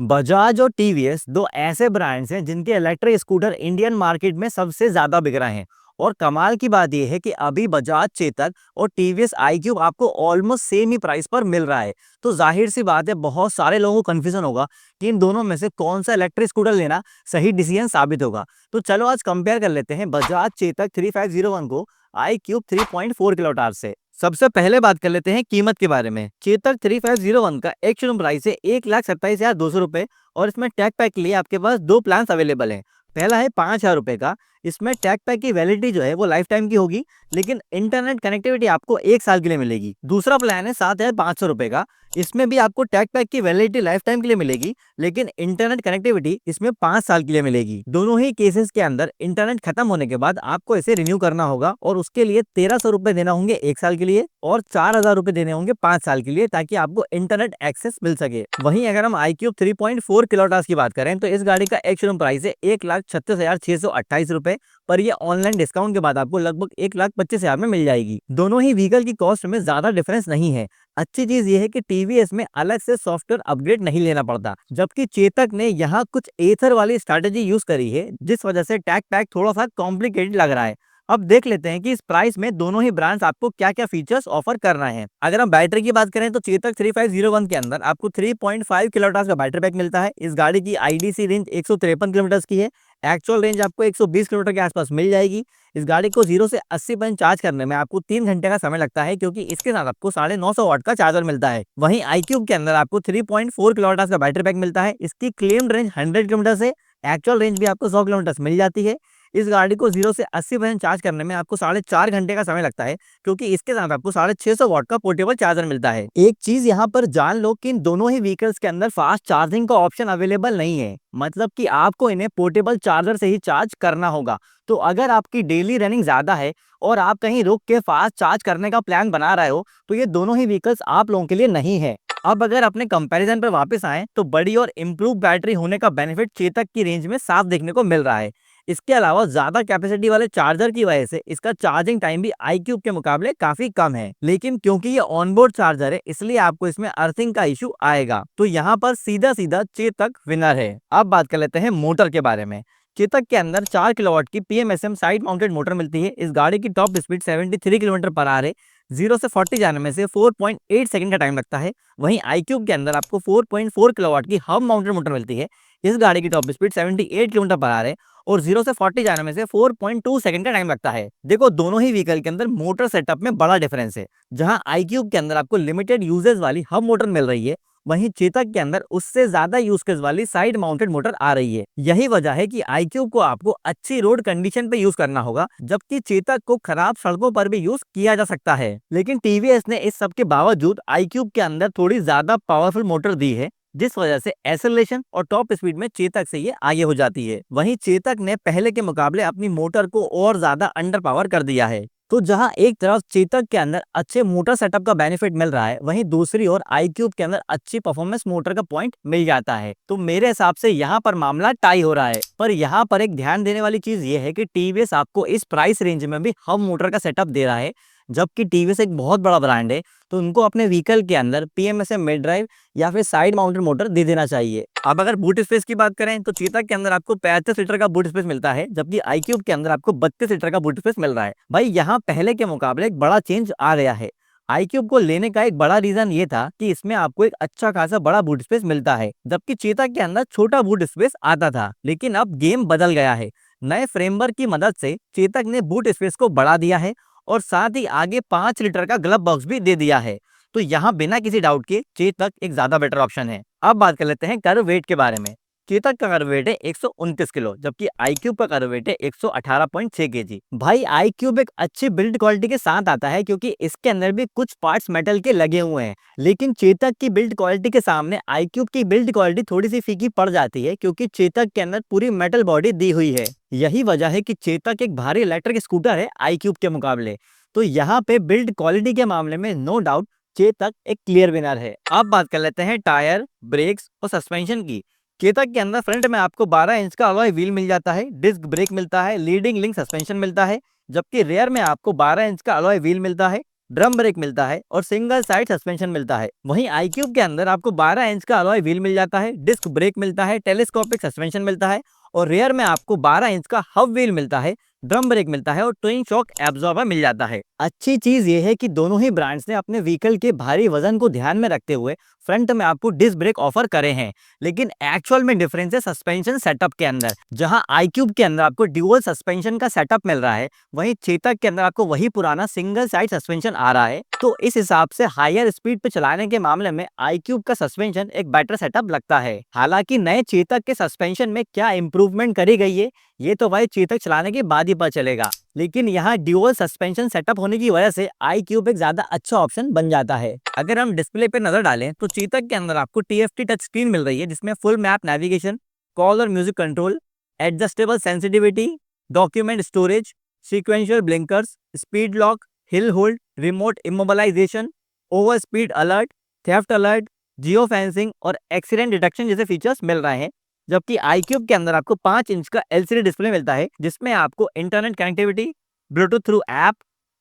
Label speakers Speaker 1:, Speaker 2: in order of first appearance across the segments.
Speaker 1: बजाज और टीवीएस दो ऐसे ब्रांड्स हैं जिनके इलेक्ट्रिक स्कूटर इंडियन मार्केट में सबसे ज्यादा बिक रहे हैं। और कमाल की बात यह है कि अभी बजाज चेतक और टीवीएस आई क्यूब आपको ऑलमोस्ट सेम ही प्राइस पर मिल रहा है। तो जाहिर सी बात है, बहुत सारे लोगों को कंफ्यूजन होगा कि इन दोनों में से कौन सा इलेक्ट्रिक स्कूटर लेना सही डिसीजन साबित होगा। तो चलो आज कंपेयर कर लेते हैं बजाज चेतक 3501 को आई क्यूब 3.4 किलोवाट से। सबसे पहले बात कर लेते हैं कीमत के बारे में। चेतक 3501 का एक शोरूम प्राइस है 1,27,200 रुपए और इसमें टैग पैक के लिए आपके पास दो प्लान अवेलेबल हैं। पहला है 5,000 रुपए का। इसमें टैग पैक की वैलिडिटी जो है वो लाइफ टाइम की होगी, लेकिन इंटरनेट कनेक्टिविटी आपको 1 साल के लिए मिलेगी। दूसरा प्लान है 7,500 रुपए का। इसमें भी आपको टैग पैक की वैलिडिटी लाइफ टाइम के लिए मिलेगी, लेकिन इंटरनेट कनेक्टिविटी इसमें 5 साल के लिए मिलेगी। दोनों ही केसेस के अंदर इंटरनेट खत्म होने के बाद आपको इसे रिन्यू करना होगा और उसके लिए 1,300 रुपए देना होंगे 1 साल के लिए और 4,000 रुपए देने होंगे 5 साल के लिए, ताकि आपको इंटरनेट एक्सेस मिल सके। वहीं अगर हम आई क्यूब 3.4 किलोवाट की बात करें तो इस गाड़ी का एक शोरूम प्राइस है 1,36,628 रुपए, पर ये ऑनलाइन डिस्काउंट के बाद आपको लगभग 1,25,000 में मिल जाएगी। दोनों ही व्हीकल की कॉस्ट में ज्यादा डिफरेंस नहीं है। अच्छी चीज ये है कि टीवीएस में अलग से सॉफ्टवेयर अपग्रेड नहीं लेना पड़ता, जबकि चेतक ने यहाँ कुछ एथर वाली स्ट्रैटेजी यूज करी है, जिस वजह से टैग पैक थोड़ा सा कॉम्प्लिकेटेड लग रहा है। अब देख लेते हैं कि इस प्राइस में दोनों ही ब्रांड्स आपको क्या क्या फीचर्स ऑफर कर रहे हैं। अगर हम बैटरी की बात करें तो चेतक 3501 के अंदर आपको 3.5 किलोवाट का बैटरी पैक मिलता है। इस गाड़ी की आईडीसी रेंज 153 किलोमीटर की है। एक्चुअल रेंज आपको 120 किलोमीटर के आसपास मिल जाएगी। इस गाड़ी को 0 से 80% चार्ज करने में आपको 3 घंटे का समय लगता है, क्योंकि इसके साथ आपको 950 वाट का चार्जर मिलता है। वहीं आई क्यूब के अंदर आपको 3.4 किलोवाट का बैटरी पैक मिलता है। इसकी क्लेम्ड रेंज 100 किलोमीटर से एक्चुअल रेंज भी आपको 100 किलोमीटर मिल जाती है। इस गाड़ी को 0 से 80% चार्ज करने में आपको 4.5 घंटे का समय लगता है, क्योंकि इसके साथ आपको 650 वाट का पोर्टेबल चार्जर मिलता है। एक चीज यहाँ पर जान लो कि इन दोनों ही व्हीकल्स के अंदर फास्ट चार्जिंग का ऑप्शन अवेलेबल नहीं है, मतलब कि आपको इन्हें पोर्टेबल चार्जर से ही चार्ज करना होगा। तो अगर आपकी डेली रनिंग ज्यादा है और आप कहीं रुक के फास्ट चार्ज करने का प्लान बना रहे हो तो ये दोनों ही व्हीकल्स आप लोगों के लिए नहीं है। अब अगर अपने कंपैरिजन पर वापस आए तो बड़ी और इम्प्रूव बैटरी होने का बेनिफिट चेतक की रेंज में साफ देखने को मिल रहा है। इसके अलावा ज्यादा कैपेसिटी वाले चार्जर की वजह से इसका चार्जिंग टाइम भी आई क्यूब के मुकाबले काफी कम है, लेकिन क्योंकि ये ऑनबोर्ड चार्जर है इसलिए आपको इसमें अर्थिंग का इशू आएगा। तो यहाँ पर सीधा सीधा चेतक विनर है। अब बात कर लेते हैं मोटर के बारे में। चेतक के अंदर 4 किलोवाट की पीएमएसएम साइड माउंटेड मोटर मिलती है। इस गाड़ी की top speed 73 kilometre per hour है। 0 से 40 जाने में से 4.8 सेकंड का टाइम लगता है। वहीं आई क्यूब के अंदर आपको 4.4 किलोवाट की हब माउंटेड मोटर मिलती है। इस गाड़ी की top speed 78 kilometre per hour है और 0 से 40 जाने में से 4.2 सेकंड का टाइम लगता है। देखो, दोनों ही व्हीकल के अंदर मोटर सेटअप में बड़ा डिफरेंस है। जहां आई क्यूब के अंदर आपको लिमिटेड यूजेस वाली हब मोटर मिल रही है, वहीं चेतक के अंदर उससे ज्यादा यूज केस वाली साइड माउंटेड मोटर आ रही है। यही वजह है कि आई क्यूब को आपको अच्छी रोड कंडीशन पे यूज करना होगा, जबकि चेतक को खराब सड़कों पर भी यूज किया जा सकता है। लेकिन टीवीएस ने इस सब के बावजूद आई क्यूब के अंदर थोड़ी ज्यादा पावरफुल मोटर दी है, जिस वजह से एक्सेलरेशन और टॉप स्पीड में चेतक से ये आगे हो जाती है। वहीं चेतक ने पहले के मुकाबले अपनी मोटर को और ज्यादा अंडर पावर कर दिया है। तो जहां एक तरफ चेतक के अंदर अच्छे मोटर सेटअप का बेनिफिट मिल रहा है, वहीं दूसरी ओर आई क्यूब के अंदर अच्छी परफॉर्मेंस मोटर का पॉइंट मिल जाता है। तो मेरे हिसाब से यहाँ पर मामला टाई हो रहा है। पर यहाँ पर एक ध्यान देने वाली चीज ये है कि टीवीएस आपको इस प्राइस रेंज में भी हब मोटर का सेटअप दे रहा है, जबकि टीवीएस एक बहुत बड़ा ब्रांड है, तो उनको अपने व्हीकल के अंदर पीएमएसएम मिड ड्राइव या फिर साइड माउंटेड मोटर दे देना चाहिए। अब अगर बूट स्पेस की बात करें तो चेतक के अंदर आपको 35 लीटर का बूट स्पेस मिलता है, जबकि आई क्यूब के अंदर आपको 32 लीटर का बूट स्पेस मिल रहा है। भाई, यहाँ पहले के मुकाबले एक बड़ा चेंज आ गया है। आई क्यूब को लेने का एक बड़ा रीजन ये था कि इसमें आपको एक अच्छा खासा बड़ा बूट स्पेस मिलता है, जबकि चेतक के अंदर छोटा बूट स्पेस आता था। लेकिन अब गेम बदल गया है। नए फ्रेमवर्क की मदद से चेतक ने बूट स्पेस को बढ़ा दिया है और साथ ही आगे 5 लीटर का ग्लव बॉक्स भी दे दिया है। तो यहाँ बिना किसी डाउट के चेतक एक ज्यादा बेटर ऑप्शन है। अब बात कर लेते हैं कर्व वेट के बारे में। चेतक का कर्व वेट है 129 किलो, जबकि आई क्यूब का कर्व वेट है 118.6 केजी। भाई, आई क्यूब एक अच्छी बिल्ड क्वालिटी के साथ आता है, क्योंकि इसके अंदर भी कुछ पार्ट्स मेटल के लगे हुए हैं। लेकिन चेतक की बिल्ड क्वालिटी के सामने आई क्यूब की बिल्ड क्वालिटी थोड़ी सी फीकी पड़ जाती है, क्योंकि चेतक के अंदर पूरी मेटल बॉडी दी हुई है। यही वजह है कि चेतक एक भारी इलेक्ट्रिक स्कूटर है आई क्यूब के मुकाबले। तो यहाँ पे बिल्ड क्वालिटी के मामले में नो डाउट चेतक एक क्लियर विनर है। अब बात कर लेते हैं टायर, ब्रेक्स और सस्पेंशन की। चेतक के अंदर फ्रंट में आपको 12 इंच का अलॉय व्हील मिल जाता है, डिस्क ब्रेक मिलता है, लीडिंग लिंक सस्पेंशन मिलता है, जबकि रेयर में आपको 12 इंच का अलॉय व्हील मिलता है, ड्रम ब्रेक मिलता है और सिंगल साइड सस्पेंशन मिलता है। वहीं iQube के अंदर आपको 12 इंच का अलॉय व्हील मिल जाता है, डिस्क ब्रेक मिलता है, टेलीस्कोपिक सस्पेंशन मिलता है और रेयर में आपको 12 इंच का हब व्हील मिलता है, ड्रम ब्रेक मिलता है और ट्विन शॉक एब्जॉर्बर मिल जाता है। अच्छी चीज ये है कि दोनों ही ब्रांड्स ने अपने व्हीकल के भारी वजन को ध्यान में रखते हुए फ्रंट में आपको डिस्क ब्रेक ऑफर करे हैं, लेकिन एक्चुअल में डिफरेंस है सस्पेंशन सेटअप के अंदर। जहां iQube के अंदर आपको ड्यूअल सस्पेंशन का सेटअप मिल रहा है, वहीं चेतक के अंदर आपको वही पुराना सिंगल साइड सस्पेंशन आ रहा है। तो इस हिसाब से हायर स्पीड पे चलाने के मामले में iQube का सस्पेंशन एक बेटर सेटअप लगता है। हालांकि नए चेतक के सस्पेंशन में क्या इंप्रूवमेंट करी गई है, ये तो भाई चेतक चलाने के बाद ही पता चलेगा, लेकिन यहाँ ड्यूअल सस्पेंशन सेटअप होने की वजह से iQube एक ज्यादा अच्छा ऑप्शन बन जाता है। अगर हम डिस्प्ले पे नजर डालें तो चेतक के अंदर आपको TFT टच स्क्रीन मिल रही है, जिसमें फुल मैप नेविगेशन, कॉल और music control, adjustable sensitivity, document storage, sequential blinkers, speed lock, hill hold, remote immobilisation, over speed alert, theft alert, geo fencing और एक्सीडेंट डिटेक्शन जैसे फीचर्स मिल रहे हैं। जबकि iQube के अंदर आपको 5 इंच का LCD डिस्प्ले मिलता है, जिसमें आपको internet connectivity, Bluetooth through app,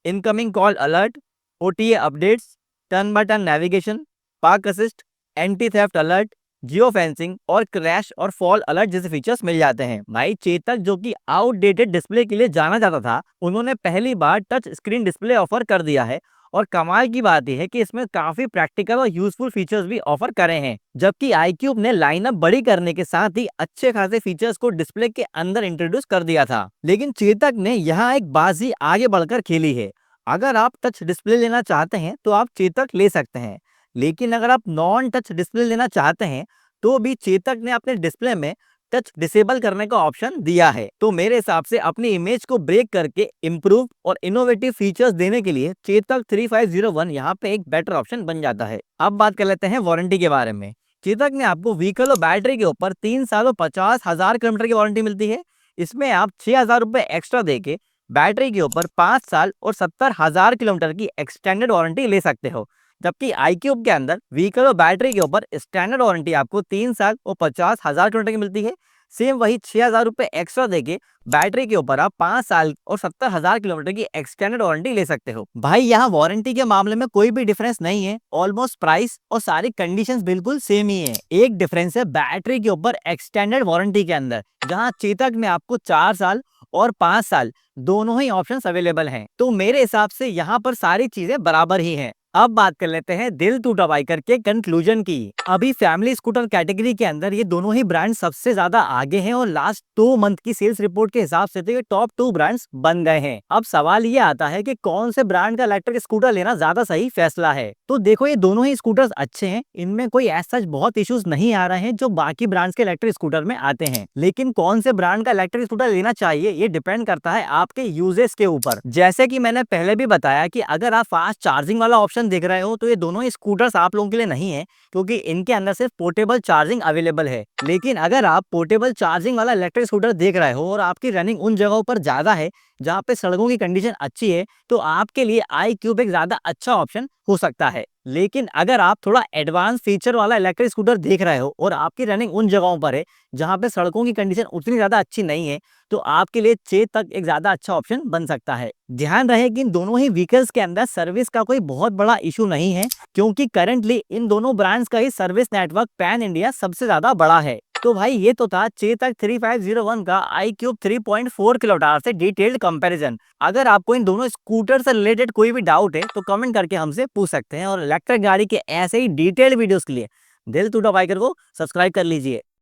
Speaker 1: incoming call alert, OTA updates, turn by turn navigation, park assist, anti theft alert, geo fencing और क्रैश और फॉल अलर्ट जैसे फीचर्स मिल जाते हैं। भाई चेतक जो कि आउटडेटेड डिस्प्ले के लिए जाना जाता था, उन्होंने पहली बार टच स्क्रीन डिस्प्ले ऑफर कर दिया है और कमाल की बात यह है कि इसमें काफी प्रैक्टिकल और यूजफुल फीचर्स भी ऑफर करे हैं। जबकि iQube ने लाइनअप बड़ी करने के साथ ही अच्छे खासे फीचर्स को डिस्प्ले के अंदर इंट्रोड्यूस कर दिया था, लेकिन चेतक ने यहाँ एक बाजी आगे बढ़कर खेली है। अगर आप टच डिस्प्ले लेना चाहते हैं तो आप चेतक ले सकते हैं, लेकिन अगर आप नॉन टच डिस्प्ले लेना चाहते हैं तो भी चेतक ने अपने डिस्प्ले में टच डिसेबल करने का ऑप्शन दिया है। तो मेरे हिसाब से अपनी इमेज को ब्रेक करके इम्प्रूव और इनोवेटिव फीचर्स देने के लिए चेतक 3501 यहाँ पे एक बेटर ऑप्शन बन जाता है। अब बात कर लेते हैं वारंटी के बारे में। चेतक ने आपको व्हीकल और बैटरी के ऊपर 3 साल और 50,000 किलोमीटर की वारंटी मिलती है। इसमें आप 6,000 रुपए एक्स्ट्रा देके बैटरी के ऊपर 5 साल और 70,000 किलोमीटर की एक्सटेंडेड वारंटी ले सकते हो। जबकि iQube के अंदर व्हीकल और बैटरी के ऊपर स्टैंडर्ड वारंटी आपको 3 साल और 50,000 किलोमीटर की मिलती है। सेम वही 6,000 रुपए एक्स्ट्रा देके बैटरी के ऊपर आप 5 साल और 70,000 किलोमीटर की एक्सटेंडेड वारंटी ले सकते हो। भाई यहाँ वारंटी के मामले में कोई भी डिफरेंस नहीं है, ऑलमोस्ट प्राइस और सारी कंडीशंस बिल्कुल सेम ही है। एक डिफरेंस है बैटरी के ऊपर एक्सटेंडेड वारंटी के अंदर, जहाँ चेतक में आपको 4 साल और 5 साल दोनों ही ऑप्शंस अवेलेबल हैं। तो मेरे हिसाब से यहाँ पर सारी चीजें बराबर ही हैं। अब बात कर लेते हैं दिल टूटा बाइकर के कंक्लूजन की। अभी फैमिली स्कूटर कैटेगरी के अंदर ये दोनों ही ब्रांड सबसे ज्यादा आगे हैं और लास्ट 2 मंथ की सेल्स रिपोर्ट के हिसाब से तो ये टॉप 2 ब्रांड्स बन गए हैं। अब सवाल ये आता है कि कौन से ब्रांड का इलेक्ट्रिक स्कूटर लेना ज्यादा सही फैसला है। तो देखो ये दोनों ही स्कूटर्स अच्छे हैं, इनमें कोई ऐसा बहुत इश्यूज नहीं आ रहे हैं जो बाकी ब्रांड्स के इलेक्ट्रिक स्कूटर में आते हैं। लेकिन कौन से ब्रांड का इलेक्ट्रिक स्कूटर लेना चाहिए ये डिपेंड करता है आपके यूजेस के ऊपर। जैसे कि मैंने पहले भी बताया कि अगर आप फास्ट चार्जिंग वाला ऑप्शन देख रहे हो तो ये दोनों ही स्कूटर्स आप लोगों के लिए नहीं है, क्योंकि इनके अंदर सिर्फ पोर्टेबल चार्जिंग अवेलेबल है। लेकिन अगर आप पोर्टेबल चार्जिंग वाला इलेक्ट्रिक स्कूटर देख रहे हो और आपकी रनिंग उन जगहों पर ज्यादा है जहाँ पे सड़कों की कंडीशन अच्छी है, तो आपके लिए iQube एक ज्यादा अच्छा ऑप्शन हो सकता है। लेकिन अगर आप थोड़ा एडवांस फीचर वाला इलेक्ट्रिक स्कूटर देख रहे हो और आपकी रनिंग उन जगहों पर है जहाँ पे सड़कों की कंडीशन उतनी ज्यादा अच्छी नहीं है, तो आपके लिए चेतक एक ज्यादा अच्छा ऑप्शन बन सकता है। ध्यान रहे कि इन दोनों ही व्हीकल्स के अंदर सर्विस का कोई बहुत बड़ा इशू नहीं है, क्योंकि करंटली इन दोनों ब्रांड्स का ही सर्विस नेटवर्क पैन इंडिया सबसे ज्यादा बड़ा है। तो भाई ये तो था चेतक 3501 का iQube 3.4 किलोवाट से डिटेल्ड कंपैरिजन। अगर आपको इन दोनों स्कूटर से रिलेटेड कोई भी डाउट है तो कमेंट करके हमसे पूछ सकते हैं, और इलेक्ट्रिक गाड़ी के ऐसे ही डिटेल्ड वीडियोस के लिए दिल टूटा बाइकर को सब्सक्राइब कर लीजिए।